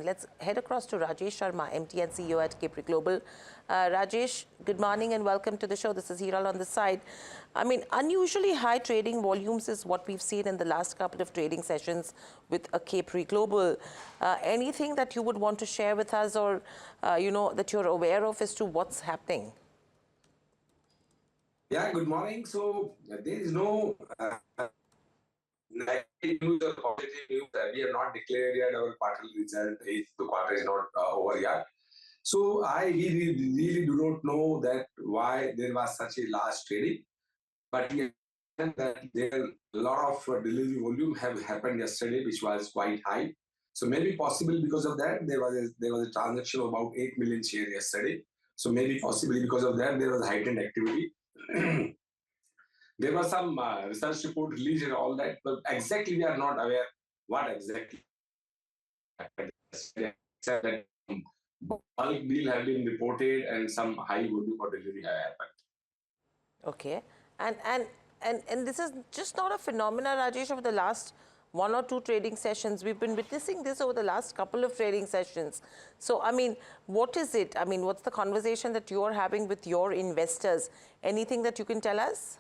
let's head across to Rajesh Sharma, MD and CEO at Capri Global. Rajesh, good morning and welcome to the show. This is Hiral on the side. I mean, unusually high trading volumes is what we've seen in the last couple of trading sessions with a Capri Global. Anything that you would want to share with us or, that you're aware of as to what's happening? Yeah, good morning. So there is no negative news or positive news. We have not declared yet our quarterly result. The quarter is not over yet. So I really do not know that why there was such a large trading. But we understand that there a lot of delivery volume have happened yesterday, which was quite high. So maybe possible because of that there was a transaction of about 8 million shares yesterday. So maybe possibly because of that there was heightened activity. There was some research report released and all that, but exactly we are not aware what exactly happened. Except that bulk deal have been reported and some high volume of delivery have happened. Okay, and this is just not a phenomena, Rajesh, of the last one or two trading sessions. We've been witnessing this over the last couple of trading sessions. So, I mean, what is it? I mean, what's the conversation that you're having with your investors? Anything that you can tell us?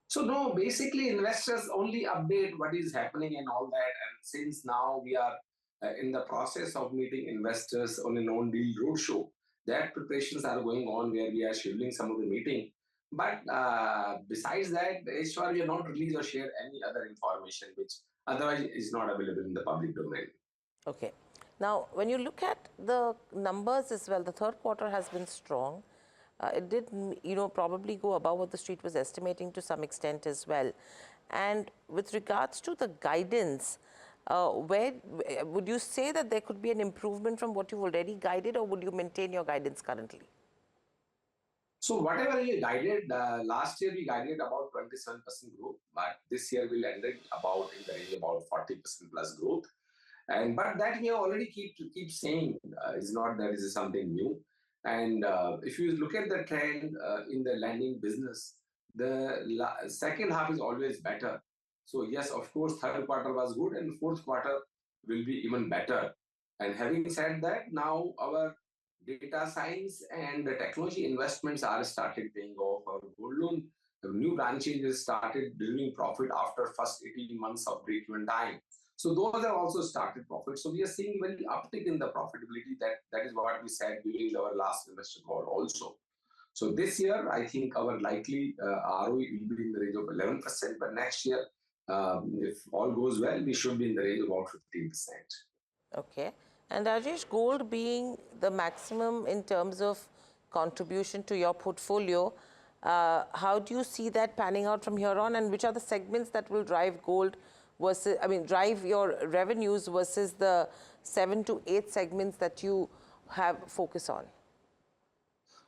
So no, basically investors only update what is happening and all that. And since now we are in the process of meeting investors on a non-deal roadshow, that preparations are going on where we are scheduling some of the meeting. But besides that, HR we are not release or share any other information which otherwise is not available in the public domain. Okay. Now, when you look at the numbers as well, the third quarter has been strong. It did, probably go above what the street was estimating to some extent as well. And with regards to the guidance, where would you say that there could be an improvement from what you've already guided, or would you maintain your guidance currently? So whatever we guided, last year we guided about 27% growth, but this year we'll end it about in the range about 40% plus growth. And but that we already keep saying is not that is something new. And if you look at the trend in the lending business, the second half is always better. So yes, of course, third quarter was good, and fourth quarter will be even better. And having said that, now our data science and the technology investments are started paying off. Our gold loan, the new branches started delivering profit after first 18 months of break-even time. So those have also started profit. So we are seeing very uptick in the profitability. That is what we said during our last investor call also. So this year, I think our likely ROE will be in the range of 11%. But next year, if all goes well, we should be in the range of about 15%. Okay. And Rajesh, gold being the maximum in terms of contribution to your portfolio, how do you see that panning out from here on, and which are the segments that will drive gold versus, drive your revenues versus the 7 to 8 segments that you have focus on?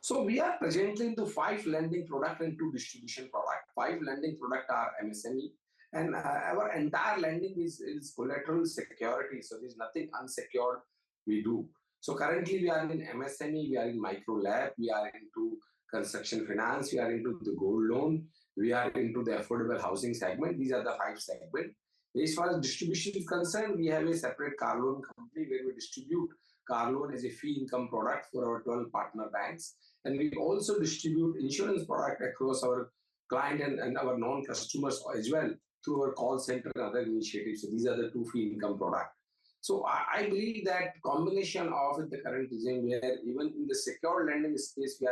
So we are presently into 5 lending product and 2 distribution product. 5 lending product are MSME, and our entire lending is collateral security. So there's nothing unsecured we do. So currently we are in MSME, we are in micro lab, we are into construction finance, we are into the gold loan, we are into the affordable housing segment. These are the 5 segments. As far as distribution is concerned, we have a separate car loan company where we distribute car loan as a fee income product for our 12 partner banks. And we also distribute insurance product across our client and our non-customers as well through our call center and other initiatives. So these are the 2 fee income products. So I believe that combination of the current regime, where even in the secure lending space, we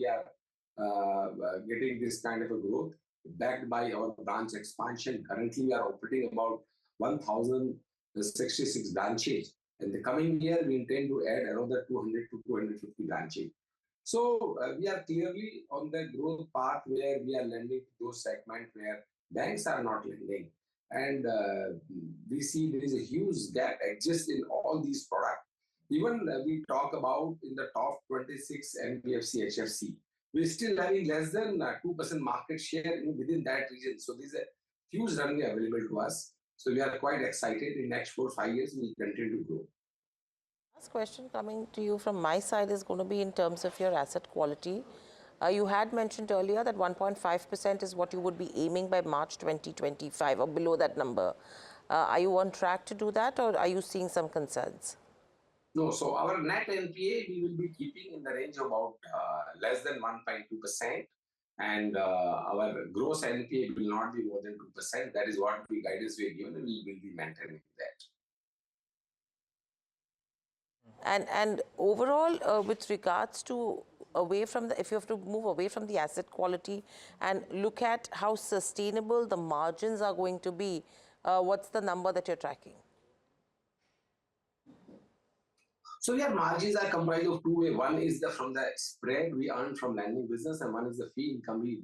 are getting this kind of a growth backed by our branch expansion. Currently, we are operating about 1,066 branches. In the coming year, we intend to add another 200 to 250 branches. So we are clearly on the growth path where we are lending to those segments where banks are not lending. And we see there is a huge gap exists in all these products. Even we talk about in the top 26 NBFC, HFC, we're still having less than 2% market share within that region. So there's a huge runway available to us. So we are quite excited. In next 4 or 5 years, we continue to grow. Last question coming to you from my side is going to be in terms of your asset quality. You had mentioned earlier that 1.5% is what you would be aiming by March 2025 or below that number. Are you on track to do that, or are you seeing some concerns? No, so our net NPA we will be keeping in the range of about less than 1.2%, and our gross NPA will not be more than 2%. That is what the guidance we are given, and we will be maintaining that. And overall, with regards to away from the, if you have to move away from the asset quality and look at how sustainable the margins are going to be, what's the number that you're tracking? So your margins are comprised of two ways. One is the from the spread we earn from lending business, and one is the fee income we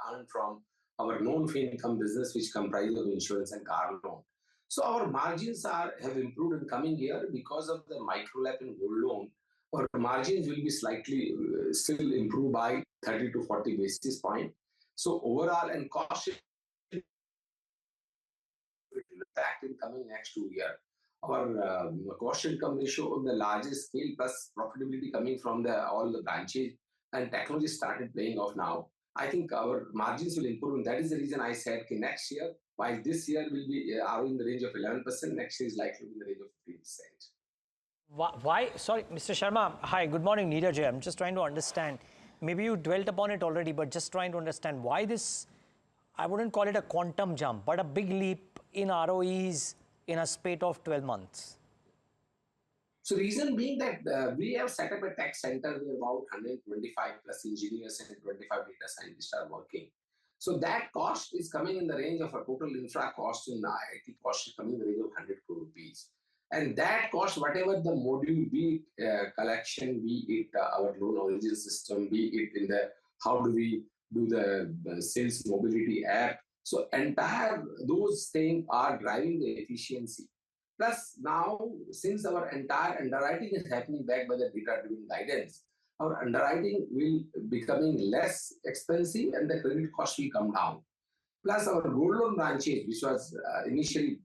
earn from our non-fee income business, which comprises of insurance and car loan. So our margins have improved in coming year because of the micro LAP and gold loan. Our margins will be slightly still improved by 30 to 40 basis point. So overall and cost impact in coming next 2 years. Our cost income ratio on the largest scale plus profitability coming from all the branches and technology started playing off now. I think our margins will improve, and that is the reason I said next year, while this year will be are in the range of 11%, next year is likely to be in the range of 15%. Why? Sorry, Mr. Sharma. Hi, good morning, Neeraj here. I'm just trying to understand. Maybe you dwelt upon it already, but just trying to understand why this, I wouldn't call it a quantum jump, but a big leap in ROEs in a spate of 12 months. So reason being that we have set up a tech center where about 125 plus engineers and 25 data scientists are working. So that cost is coming in the range of a total infra cost in IT cost is coming in the range of 100 crore rupees. And that cost, whatever the module, be it collection, be it our loan origin system, be it in the how do we do the sales mobility app. So entire those things are driving the efficiency. Plus now, since our entire underwriting is happening back by the data-driven guidance, our underwriting will becoming less expensive and the credit cost will come down. Plus our gold loan branches, which was initially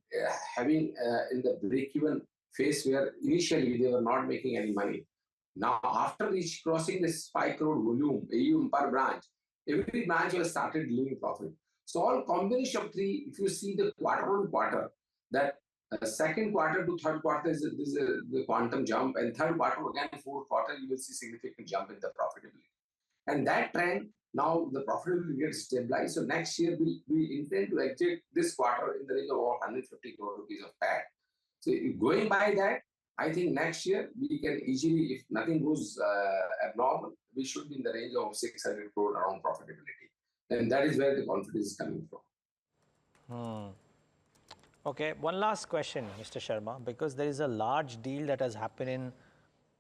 having in the break-even phase where initially they were not making any money. Now after reach crossing this 5 crore volume AUM per branch, every branch has started delivering profit. So all combination of three, if you see the quarter on quarter, that second quarter to third quarter is the quantum jump, and third quarter again fourth quarter you will see significant jump in the profitability. And that trend, now the profitability gets stabilized. So next year we intend to exit this quarter in the range of about 150 crore rupees of PAT. So going by that, I think next year we can easily, if nothing goes abnormal, we should be in the range of 600 crore around profitability. And that is where the confidence is coming from. Okay, one last question, Mr. Sharma, because there is a large deal that has happened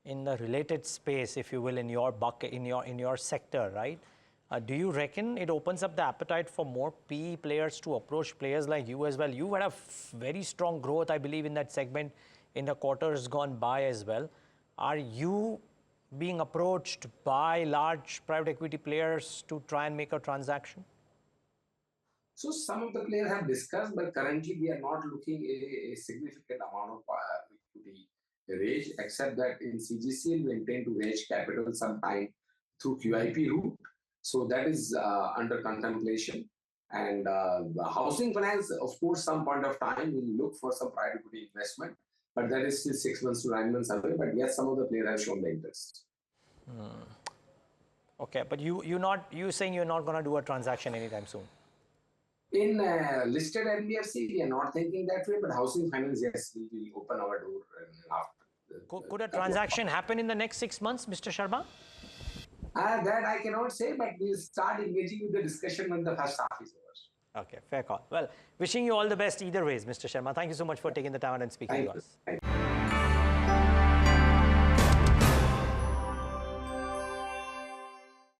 in the related space, if you will, in your bucket, in your sector, right? Do you reckon it opens up the appetite for more PE players to approach players like you as well? You had a very strong growth, I believe, in that segment in the quarters gone by as well. Are you being approached by large private equity players to try and make a transaction? So some of the players have discussed, but currently we are not looking a significant amount of equity raise, except that in CGCL we intend to raise capital sometime through QIP route. So that is under contemplation. And housing finance, of course, some point of time we will look for some private equity investment, but that is still 6 months to 9 months away. But yes, some of the players have shown the interest. Okay, but you saying you're not going to do a transaction anytime soon? In listed NBFC, we are not thinking that way, but housing finance, yes, we will open our door after. Could a transaction happen in the next 6 months, Mr. Sharma? That I cannot say, but we'll start engaging with the discussion when the first half is over. Okay, fair call. Well, wishing you all the best either ways, Mr. Sharma. Thank you so much for taking the time and speaking to us. Thank you.